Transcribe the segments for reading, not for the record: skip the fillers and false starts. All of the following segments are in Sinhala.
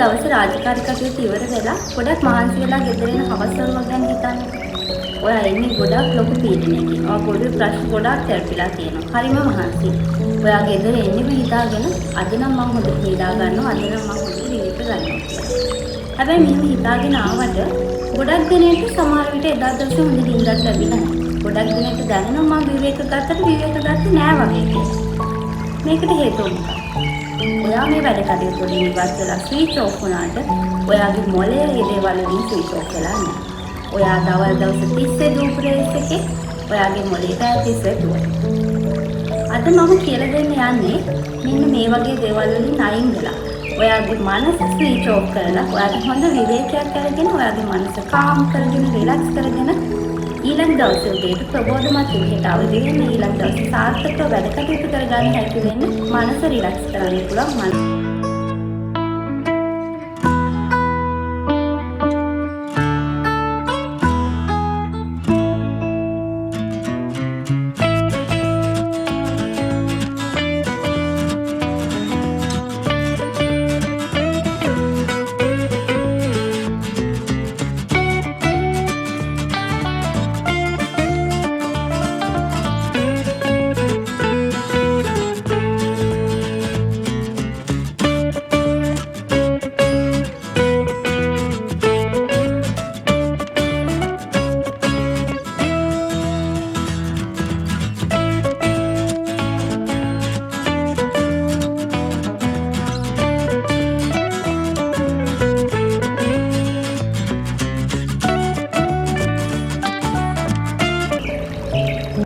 දවසේ රාජකාරී කටයුතු ඉවර වෙලා ගොඩක් මහන්සි වෙලා ගෙදර එන හවස්වල ගැන හිතන්න. ඔයා එන්නේ ගොඩක් ලොකු පීඩනයකින්. ඔයා පොඩි ප්‍රශ්න ගොඩක් තැරපිලා තියෙනවා. හරිම මහන්සි. ඔයා ගෙදර එන්නේ හිතාගෙන අද නම් මම හොඳට පීඩා ගන්නවා. අද නම් මම හොඳට විවේක ගන්නවා කියලා. හැබැයි මෙහෙම හිතාගෙන ආවට ගොඩක් දෙනෙක් සමහර විට එදා දවසේ හොඳ නිින්දක් ලැබිලා නැහැ. ගොඩක් දෙනෙක් දැනෙනවා මම විවේක ගත්තේ නෑ වගේ කියලා. මේකට හේතුව මොකක්ද? ඔයා මේ වැඩ කටයුතු වලින් ඉවත් වෙලා ස්විච් ඔෆ් වුණාට ඔයාගේ මොළයේ මේ දේවල් වලින් ස්විච් ඔෆ් වෙලා නැහැ. ඔයා දවස් 30 දූපරේස් එකේ ඔයාගේ මොළේ පැය 30 දුවනවා. අද මම කියලා දෙන්න යන්නේ මෙන්න මේ වගේ දේවල් වලින් අයින් වෙලා ඔයාගේ මනස ස්විච් ඔෆ් කරලා ඔයාගේ හොඳ විවේකයක් අරගෙන ඔයාගේ මනස කාම් කරගෙන රිලැක්ස් කරගෙන ඊළඟ දවසේ උදේට ප්‍රබෝධමත් විදිහට අවදි වෙන්න ඊළඟ දවසේ සාර්ථකව වැඩ කටයුතු කරගන්න හැකි වෙන්න මනස රිලැක්ස් කරන්න පුළුවන්.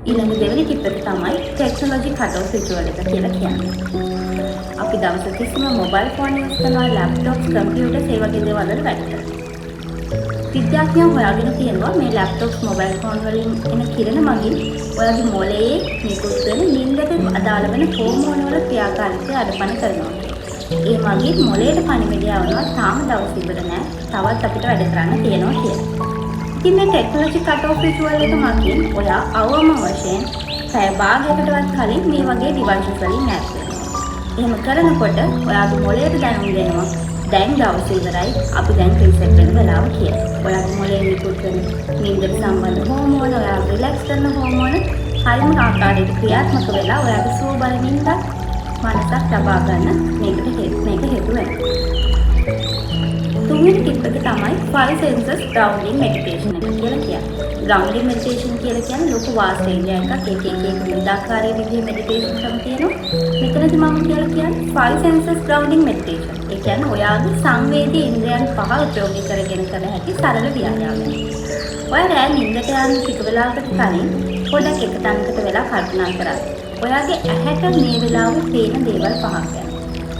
ඊළඟ දෙවෙනි ටිප් එක තමයි ටෙක්නොලොජි කට් ඔෆ් රිචුවල් එක කියලා කියන්නේ. අපි දවස් 30ම මොබයිල් ෆෝන් යූස් කරනවා, ලැප්ටොප්, කම්පියුටර් ඒ වගේ දේවල් වල වැඩ කරනවා. විද්‍යාඥයෝ හොයාගෙන තියෙනවා මේ ලැප්ටොප්, මොබයිල් ෆෝන් වලින් එන කිරණ මගින් ඔයාගේ මොළයේ නිකුත් වෙන නිින්දට අදාළ වෙන හෝමෝන වල ක්‍රියාකාරීත්වය අඩපණ කරනවා. ඒ මගින් මොළයට පණිවිඩය යවනවා තාම දවස් ඉවර නෑ, තවත් අපිට වැඩ කරන්න තියෙනවා කියලා. ඉතින් මේ ටෙක්නොලොජි කට් ඔෆ් රිචුවල් එක මගින් ඔයා අවම වශයෙන් පැය භාගයකටවත් කලින් මේ වගේ ඩිවයිසස් වලින් ඈත් වෙනවා. එහෙම කරනකොට ඔයාගේ මොළයට දැනුම් දෙනවා දැන් දවස ඉවරයි, අපි දැන් රීසෙට් වෙන වෙලාව කියලා. ඔයාගේ මොළයේ නිකුත් වෙන නිින්දට සම්බන්ධ හෝමෝන, ඔයා රිලැක්ස් කරන හෝමෝන හරිම ආකාරයට ක්‍රියාත්මක වෙලා ඔයාගේ සුව බල නිින්දක් මනසක් ලබා ගන්න මේක හේතු වෙනවා. තුන්වෙනි ටිප් එක තමයි 5 senses grounding meditation එක කියලා කියන්නේ. grounding meditation කියලා කියන්නේ ලොකු වාස්තේජයක් එක විවිධාකාරයේ විදිහේ meditation ක්‍රම තියෙනවා. මෙතනදී මම කියලා කියන්නේ 5 senses grounding meditation. ඒ කියන්නේ ඔයාගේ සංවේදී ඉන්ද්‍රයන් පහ උපයෝගී කරගෙන කළ හැකි සරල ව්‍යායාමයක්. ඔයා රැ නිින්දට යන ටික වෙලාවකට කලින් පොඩක් එක තැනකට වෙලා කල්පනා කරන්න. ඔයාගේ ඇහැට මේ වෙලාවේ පේන දේවල් පහක් ගැන.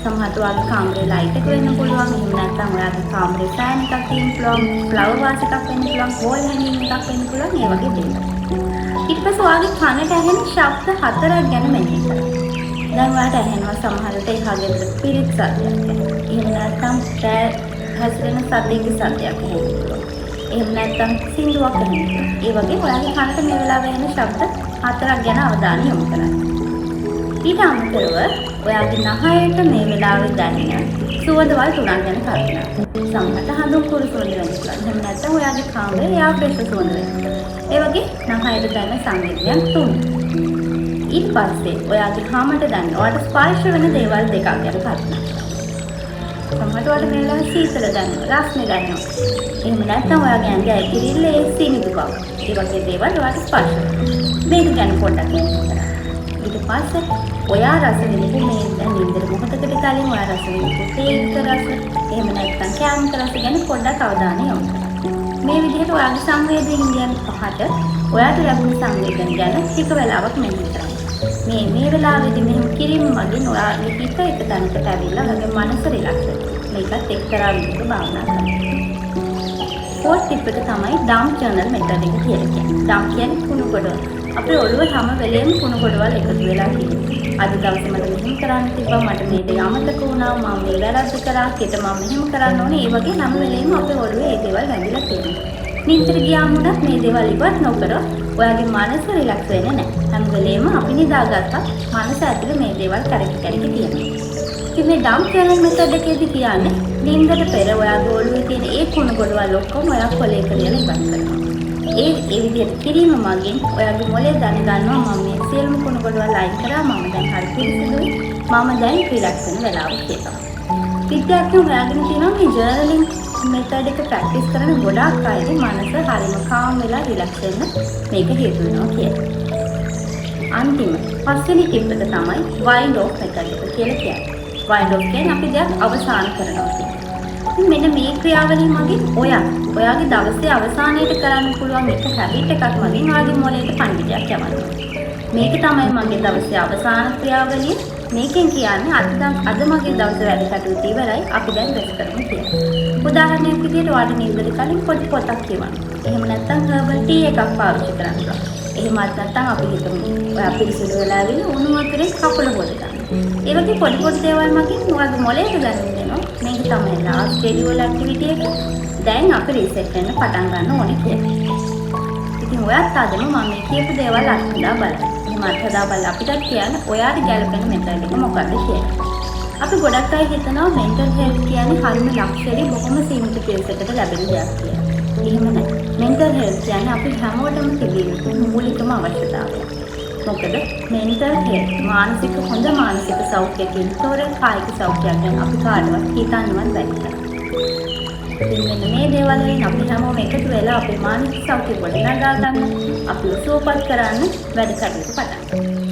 සමහරවිට ඔයාගේ කාමරේ ලයිට් එක වෙන්න පුළුවන්. එහෙම නැත්නම් ඔයාගේ කාමරේ ෆෑන් එකක් තියෙන්න පුළුවන්, ෆ්ලවර් වාස් එකක් වෙන්න පුළුවන්, වෝල් හැංගින් එකක් වෙන්න පුළුවන්. මේ වගේ දේවල්. ඊට පස්සේ ඔයාගේ කනට ඇහෙන ශබ්ද 4ක් ගැන මෙනෙහි කරන්න. දැන් ඔයාලට ඇහෙනවා සමහරවිට ඒ හගෙදර පිරිත් සද්දයක්. එහෙම නැත්නම් හැසිරෙන සද්දයක සද්දයක් ඇහෙනවා. එහෙම නැත්නම් සින්දුවක් ඇහෙනවා. ඒ වගේ ඔයාගේ කනට මේ වෙලාවේ එන ශබ්ද 4ක් ගැන අවධානය යොමු කරන්න. ඊට අමතරව ඔයාගේ නහයට මේ වෙලාවේ දැනෙන සුවඳවල් 3ක් ගැන කල්පනා කරන්න. සමහරට හඳුන් කුරු සුවඳ වෙන්න පුළුවන්. එහෙම නැත්නම් ඔයාගේ කාමරේ එයා ෆ්‍රෙෂ් සුවඳ වෙන්න. ඒ වගේ නහයට දැනෙන සංවේදයන් 3. ඊට පස්සේ ඔයාගේ හාමට දැනෙන ඔයාලට ස්පර්ශ වෙන දේවල් 2ක් ගැන කල්පනා කරන්න. සමහරට ඔයාලට මේ වෙලාවේ සීතල දැනෙනවා, රස්නේ දැනෙනවා. එහෙම නැත්නම් ඔයාගේ ඇඟේ ඇකිරිල්ල සීනිදු බව. ඒ වගේ දේවල් ඔයාලට ස්පර්ශ වෙනවා. මේක ගැන පොඩ්ඩක් හිතන්න. ඊට පස්සේ ඔයා රස විඳින මේ නින්දට මොහොතකට කලින් ඔයා රස විඳින තේක රස, එහෙම නැත්නම් කැම්ක රස ගැන පොඩ්ඩක් අවධානය යොමු කරන්න. මේ විදිහට ඔයාගේ සංවේදී ඉන්දියන් පහට ඔයාට ලැබුණු සංවේදන ගැන ටික වෙලාවක් මෙනෙහි කරන්න. මේ වෙලාවේදී මෙහෙම කිරීම මගින් ඔයාගේ හිත එක තැනකට ඇවිල්ලා ඔයාගේ මනස රිලැක්ස් වෙනවා. මේකත් එක්තරා විදිහක භාවනා කරනවා. ෆෝර්ත් ටිප් එක තමයි ඩම්ප් ජර්නල් මෙතඩ් එක කියලා කියන්නේ. ඩම්ප් කියන්නේ කුණු ගොඩවල්. අපේ ඔළුවේ හැම වෙලේම කුණු ගොඩවල් එකතු වෙලා තියෙනවා. අද දවසේ මට මෙහෙම කරන්න තිබ්බා, මට මේ දේ අමතක වුණා, මම මේ වැරද්ද කරා, හෙට මම මෙහෙම කරන්න ඕනේ. ඒ වගේ හැම වෙලේම අපේ ඔළුවේ මේ දේවල් වැදිලා තියෙනවා. නින්දට ගියාම උනත් මේ දේවල් ඉවත් නොකර ඔයාගේ මනස රිලැක්ස් වෙන්නේ නැහැ. හැම වෙලේම අපි නිදාගත්තා මනස ඇතුලේ මේ දේවල් කරකි තියෙනවා. ඉතින් මේ ඩම්ප් කරන මෙතඩ් එකේදී කියන්නේ නිින්දට පෙර ඔයාගේ ඔළුවේ තියෙන ඒ කුණු ගොඩවල් ඔක්කොම ඔයා කොලේ කරලා ඉවත් කරනවා. ඒ විදිහට කිරීම මගින් ඔයාගේ මොලේ දැනගන්නවා මම මේ සියලුම කුණු ගොඩවල් අයින් කරා මම දැන් හරි පිරිසිදුයි මම දැන් රිලැක්ස් වෙන වෙලාව කියලා. විද්‍යාඥයෝ හොයාගෙන තියෙනවා මේ ජර්නලින් මෙතඩ් එක ප්‍රැක්ටිස් කරන ගොඩාක් අයගේ මනස හරිම කාම් වෙලා රිලැක්ස් වෙන්න මේක හේතු වෙනවා කියලා. අන්තිම පස්වෙනි ටිප් එක තමයි වයින්ඩ් ඔෆ් මෙතඩ් එක කියලා කියන්නේ. වයින්ඩ් ඔෆ් කියන්නේ අපි දෙයක් අවසන් කරනවා කියන්නේ. මෙන්න මේ ක්‍රියාවලිය මගින් ඔයාගේ දවසේ අවසානයේට කරන්න පුළුවන් එක හැබිට් එකක් මගින් ඔයාගේ මොළයට පණිවිඩයක් යවනවා. මේක තමයි මගේ දවසේ අවසාන ක්‍රියාවලිය. මේකෙන් කියන්නේ අද මගේ දවසේ වැඩ කටයුතු ඉවරයි අපි දැන් රෙස්ට් කරමු කියලා. උදාහරණයක් විදිහට ඔයාලට නිින්දට කලින් පොඩි පොතක් කියවන්න. එහෙම නැත්නම් හර්බල් ටී එකක් පාවිච්චි කරන්න පුළුවන්. එහෙමත් නැත්නම් අපි හිතමු ඔයා පිරිසිදු වෙලා ආවිල උණු වතුරේ කකුල හොදගන්න. ඒ වගේ පොඩි පොඩි දේවල් මගින් ඔයාගේ මොළයට දැනුම් දෙනවා. මේක තමයි ලාස්ට් ෂෙඩියුල් ඇක්ටිවිටි එක. දැන් අපි රීසෙට් වෙන්න පටන් ගන්න ඕනේ කියලා. ඉතින් ඔයත් අදම මම මේ කියපු දේවල් අත්දැකලා බලන්න. එහෙම අත්දැකලා බලලා අපිට කියන්න ඔයාට ගැළපෙන මෙතඩ් එක මොකක්ද කියලා. අපි ගොඩක් අය හිතනවා මෙන්ටල් හෙල්ත් කියන්නේ හරිම ලක්ෂරි බොහොම සීමිත පිරිසකට ලැබෙන දෙයක් කියලා. එහෙම නැහැ. මෙන්ටල් හෙල්ත් කියන්නේ අපි හැමෝටම තිබිය යුතු මූලිකම අවශ්‍යතාවය. මොකද මෙන්ටල් හෙල්ත් මානසික හොඳ මානසික සෞඛ්‍යයෙන් තොර කායික සෞඛ්‍යයක් ගැන අපි කාටවත් හිතන්නවත් බැහැ. ඉතින් මෙන්න මේ දේවල් වලින් අපි හැමෝම එකතු වෙලා අපේ මානසික සෞඛ්‍ය ගොඩනගා ගන්න, අපිව සුවපත් කරන්න වැඩ කටයුතු පටන් ගන්නවා.